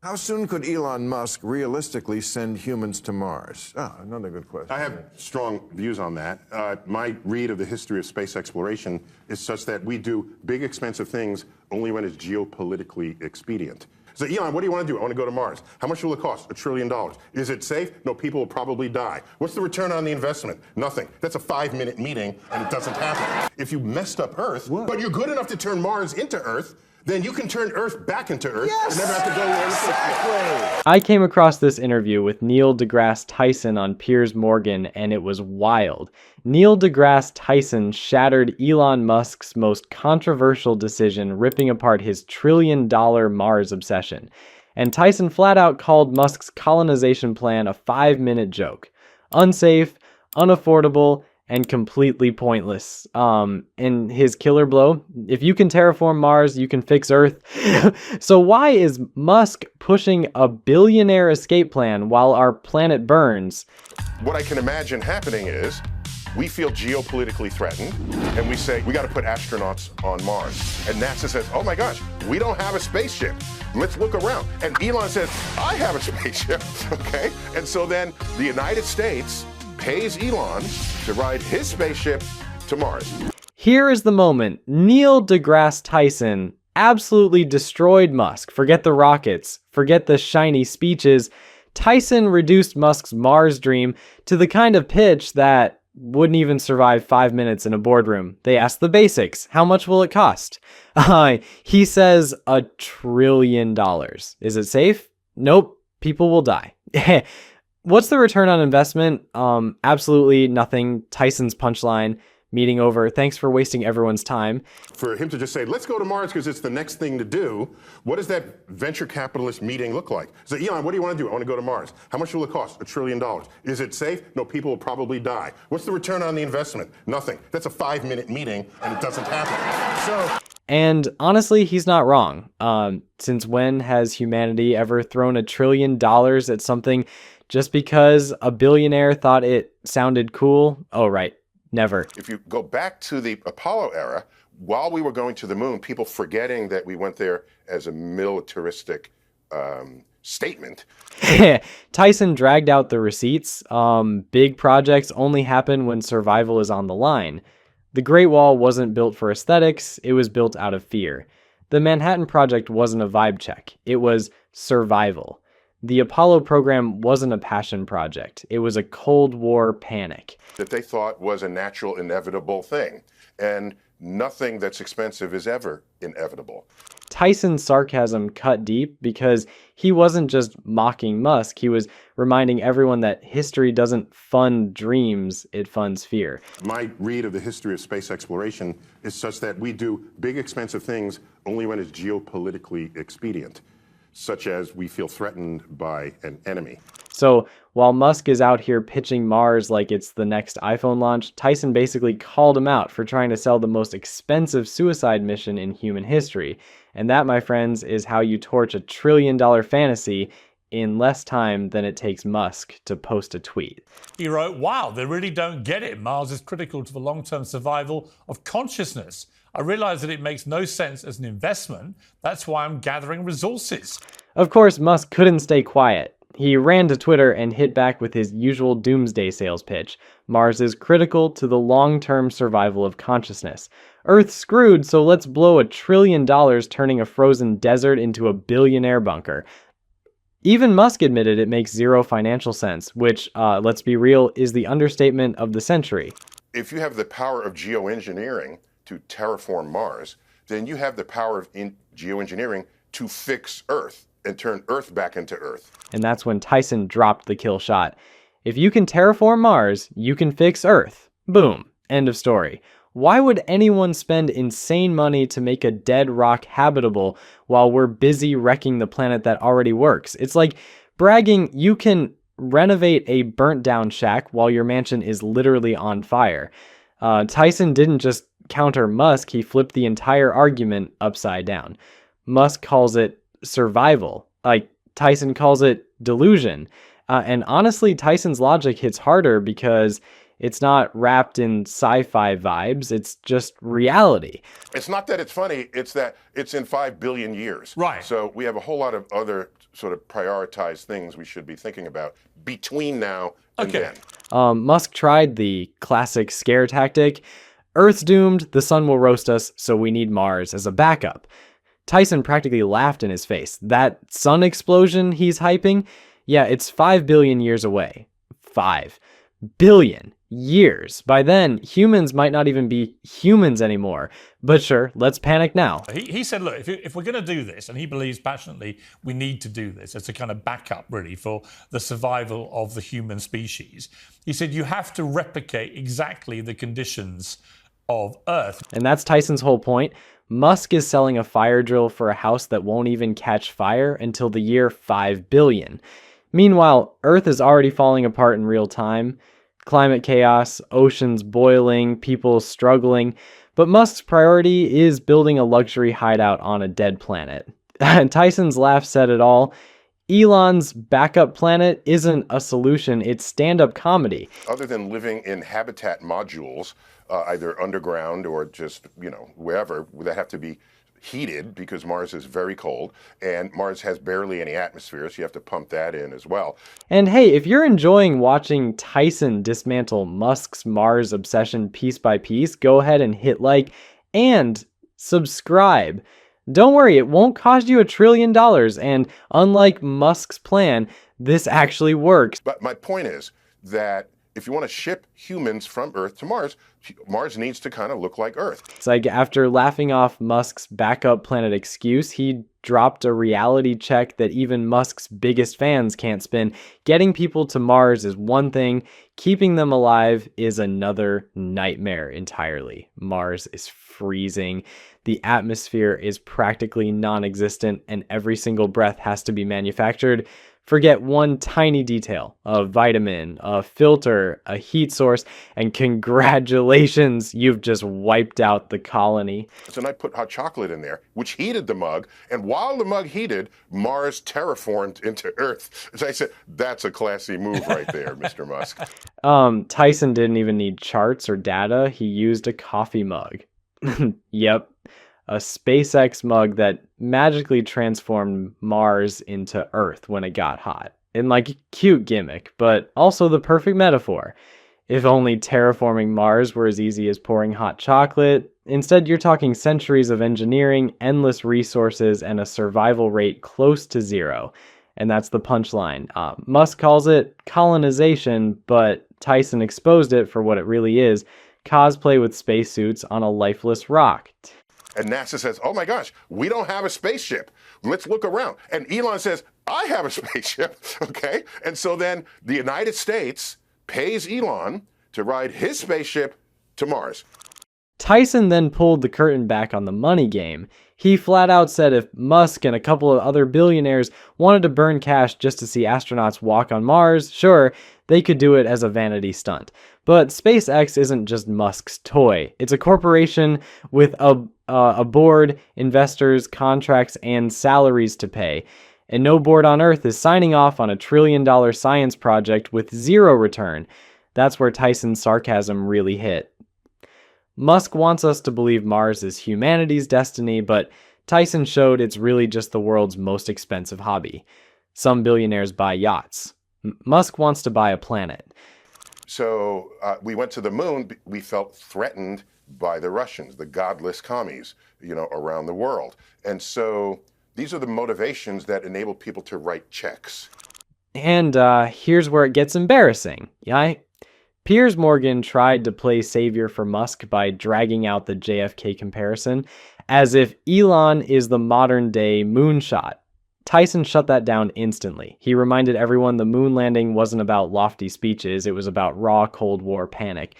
How soon could Elon Musk realistically send humans to Mars? Another good question. I have strong views on that. My read of the history of space exploration is such that we do big, expensive things only when it's geopolitically expedient. So, Elon, what do you want to do? I want to go to Mars. How much will it cost? $1 trillion. Is it safe? No, people will probably die. What's the return on the investment? Nothing. That's a 5-minute meeting, and it doesn't happen. If you messed up Earth, but you're good enough to turn Mars into Earth, then you can turn Earth back into Earth and never have to go where exactly. I came across this interview with Neil deGrasse Tyson on Piers Morgan, and it was wild. Neil deGrasse Tyson shattered Elon Musk's most controversial decision, ripping apart his $1 trillion Mars obsession. And Tyson flat out called Musk's colonization plan a 5-minute joke. Unsafe, unaffordable, and completely pointless. In his killer blow, if you can terraform Mars, you can fix Earth. So why is Musk pushing a billionaire escape plan while our planet burns? What I can imagine happening is we feel geopolitically threatened, and we say, we got to put astronauts on Mars. And NASA says, oh my gosh, we don't have a spaceship. Let's look around. And Elon says, I have a spaceship, okay? And so then the United States pays Elon to ride his spaceship to Mars. Here is the moment. Neil deGrasse Tyson absolutely destroyed Musk. Forget the rockets. Forget the shiny speeches. Tyson reduced Musk's Mars dream to the kind of pitch that wouldn't even survive 5 minutes in a boardroom. They asked the basics. How much will it cost? He says $1 trillion. Is it safe? Nope. People will die. What's the return on investment? Absolutely nothing. Tyson's punchline. Meeting over. Thanks for wasting everyone's time. For him to just say, let's go to Mars because it's the next thing to do, what does that venture capitalist meeting look like? So, Elon, what do you want to do? I want to go to Mars. How much will it cost? $1 trillion. Is it safe? No, people will probably die. What's the return on the investment? Nothing. That's a 5-minute meeting, and it doesn't happen. And honestly, he's not wrong. Since when has humanity ever thrown $1 trillion at something just because a billionaire thought it sounded cool? Oh, right. Never. If you go back to the Apollo era, while we were going to the moon, people forgetting that we went there as a militaristic statement. Tyson dragged out the receipts. Big projects only happen when survival is on the line. The Great Wall wasn't built for aesthetics. It was built out of fear. The Manhattan Project wasn't a vibe check. It was survival. The Apollo program wasn't a passion project. It was a Cold War panic. That they thought was a natural, inevitable thing. And nothing that's expensive is ever inevitable. Tyson's sarcasm cut deep because he wasn't just mocking Musk. He was reminding everyone that history doesn't fund dreams, it funds fear. My read of the history of space exploration is such that we do big, expensive things only when it's geopolitically expedient, such as we feel threatened by an enemy. So while Musk is out here pitching Mars like it's the next iPhone launch, Tyson basically called him out for trying to sell the most expensive suicide mission in human history. And that, my friends, is how you torch $1 trillion fantasy in less time than it takes Musk to post a tweet. He wrote, wow, they really don't get it. Mars is critical to the long-term survival of consciousness. I realize that it makes no sense as an investment. That's why I'm gathering resources. Of course, Musk couldn't stay quiet. He ran to Twitter and hit back with his usual doomsday sales pitch. Mars is critical to the long-term survival of consciousness. Earth's screwed, so let's blow $1 trillion turning a frozen desert into a billionaire bunker. Even Musk admitted it makes zero financial sense, which, let's be real, is the understatement of the century. If you have the power of geoengineering to terraform Mars, then you have the power of geoengineering to fix Earth and turn Earth back into Earth. And that's when Tyson dropped the kill shot. If you can terraform Mars, you can fix Earth. Boom. End of story. Why would anyone spend insane money to make a dead rock habitable while we're busy wrecking the planet that already works? It's like bragging you can renovate a burnt down shack while your mansion is literally on fire. Tyson didn't just counter Musk, he flipped the entire argument upside down. Musk calls it survival. Tyson calls it delusion. And honestly, Tyson's logic hits harder because it's not wrapped in sci-fi vibes. It's just reality. It's not that it's funny. It's that it's in 5 billion years. Right. So we have a whole lot of other sort of prioritized things we should be thinking about between now and Okay. then. Musk tried the classic scare tactic. Earth's doomed, the sun will roast us, so we need Mars as a backup. Tyson practically laughed in his face. That sun explosion he's hyping, yeah, it's 5 billion years away. 5 billion years. By then, humans might not even be humans anymore. But sure, let's panic now. He said, look, if we're going to do this, and he believes passionately we need to do this as a kind of backup, really, for the survival of the human species, he said you have to replicate exactly the conditions of Earth. And that's Tyson's whole point. Musk is selling a fire drill for a house that won't even catch fire until the year 5 billion. Meanwhile, Earth is already falling apart in real time. Climate chaos, oceans boiling, people struggling. But Musk's priority is building a luxury hideout on a dead planet. And Tyson's laugh said it all. Elon's backup planet isn't a solution, it's stand-up comedy. Other than living in habitat modules, either underground or just, wherever, that have to be heated because Mars is very cold and Mars has barely any atmosphere, so you have to pump that in as well. And hey, if you're enjoying watching Tyson dismantle Musk's Mars obsession piece by piece, go ahead and hit like and subscribe. Don't worry, it won't cost you $1 trillion, and unlike Musk's plan, this actually works. But my point is that if you want to ship humans from Earth to Mars, Mars needs to kind of look like Earth. It's like after laughing off Musk's backup planet excuse, he dropped a reality check that even Musk's biggest fans can't spin. Getting people to Mars is one thing, keeping them alive is another nightmare entirely. Mars is freezing, the atmosphere is practically non-existent, and every single breath has to be manufactured. Forget one tiny detail, a vitamin, a filter, a heat source, and congratulations, you've just wiped out the colony. So I put hot chocolate in there, which heated the mug, and while the mug heated, Mars terraformed into Earth. So I said, that's a classy move right there, Mr. Musk. Tyson didn't even need charts or data, he used a coffee mug. Yep. A SpaceX mug that magically transformed Mars into Earth when it got hot. In like a cute gimmick, but also the perfect metaphor. If only terraforming Mars were as easy as pouring hot chocolate. Instead, you're talking centuries of engineering, endless resources, and a survival rate close to zero. And that's the punchline. Musk calls it colonization, but Tyson exposed it for what it really is. Cosplay with spacesuits on a lifeless rock. And NASA says, oh my gosh, we don't have a spaceship. Let's look around. And Elon says, I have a spaceship, okay? And so then the United States pays Elon to ride his spaceship to Mars. Tyson then pulled the curtain back on the money game. He flat out said if Musk and a couple of other billionaires wanted to burn cash just to see astronauts walk on Mars, sure, they could do it as a vanity stunt. But SpaceX isn't just Musk's toy. It's a corporation with a board, investors, contracts, and salaries to pay. And no board on Earth is signing off on $1 trillion science project with zero return. That's where Tyson's sarcasm really hit. Musk wants us to believe Mars is humanity's destiny, but Tyson showed it's really just the world's most expensive hobby. Some billionaires buy yachts. Musk wants to buy a planet. So we went to the moon. We felt threatened by the Russians, the godless commies, around the world. And so these are the motivations that enable people to write checks. And here's where it gets embarrassing. Piers Morgan tried to play savior for Musk by dragging out the JFK comparison, as if Elon is the modern-day moonshot. Tyson shut that down instantly. He reminded everyone the moon landing wasn't about lofty speeches, it was about raw Cold War panic.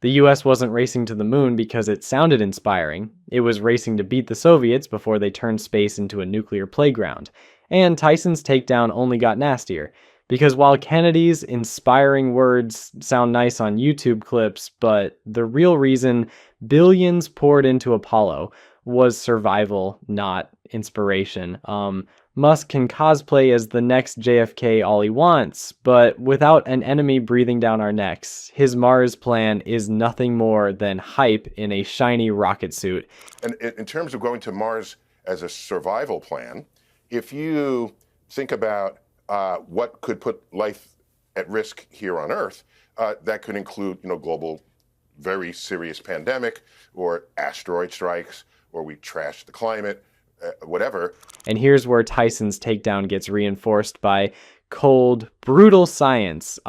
The US wasn't racing to the moon because it sounded inspiring. It was racing to beat the Soviets before they turned space into a nuclear playground. And Tyson's takedown only got nastier. Because while Kennedy's inspiring words sound nice on YouTube clips, but the real reason billions poured into Apollo was survival, not inspiration. Musk can cosplay as the next JFK all he wants, but without an enemy breathing down our necks, his Mars plan is nothing more than hype in a shiny rocket suit. And in terms of going to Mars as a survival plan, if you think about what could put life at risk here on Earth, that could include, global, very serious pandemic, or asteroid strikes, or we trash the climate, whatever. And here's where Tyson's takedown gets reinforced by cold, brutal science.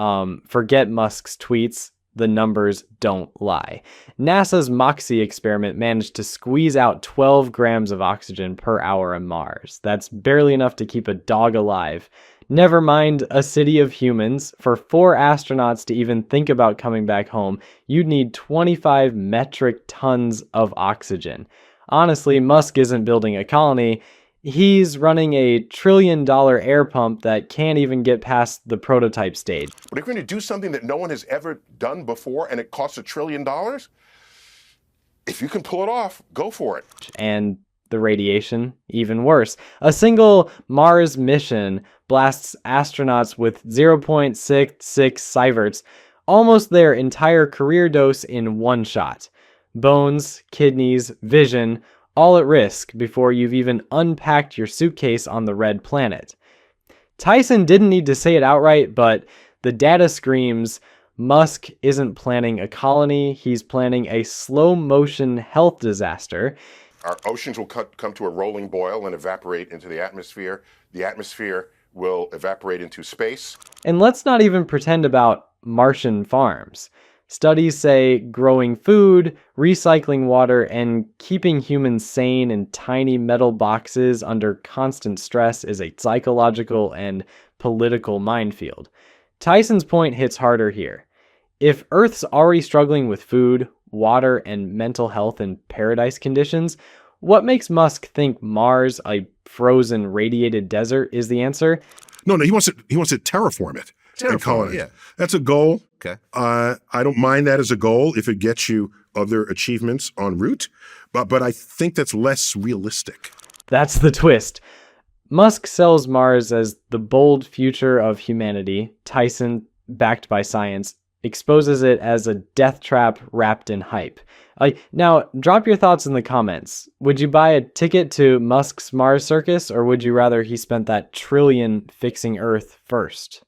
Forget Musk's tweets. The numbers don't lie. NASA's MOXIE experiment managed to squeeze out 12 grams of oxygen per hour on Mars. That's barely enough to keep a dog alive. Never mind a city of humans. For 4 astronauts to even think about coming back home, you'd need 25 metric tons of oxygen. Honestly, Musk isn't building a colony. He's running a $1 trillion air pump that can't even get past the prototype stage. But if you're going to do something that no one has ever done before and it costs $1 trillion, if you can pull it off, go for it. And the radiation, even worse. A single Mars mission blasts astronauts with 0.66 sieverts, almost their entire career dose in one shot. Bones, kidneys, vision, all at risk before you've even unpacked your suitcase on the red planet. Tyson didn't need to say it outright, but the data screams Musk isn't planning a colony, he's planning a slow-motion health disaster. Our oceans will come to a rolling boil and evaporate into the atmosphere. The atmosphere will evaporate into space. And let's not even pretend about Martian farms. Studies say growing food, recycling water, and keeping humans sane in tiny metal boxes under constant stress is a psychological and political minefield. Tyson's point hits harder here. If Earth's already struggling with food, water, and mental health in paradise conditions, what makes Musk think Mars, a frozen, radiated desert, is the answer? No, he wants to terraform it. Terraform, yeah. That's a goal. Okay. I don't mind that as a goal if it gets you other achievements en route, but I think that's less realistic. That's the twist. Musk sells Mars as the bold future of humanity. Tyson, backed by science, exposes it as a death trap wrapped in hype. Now, drop your thoughts in the comments. Would you buy a ticket to Musk's Mars circus, or would you rather he spent that $1 trillion fixing Earth first?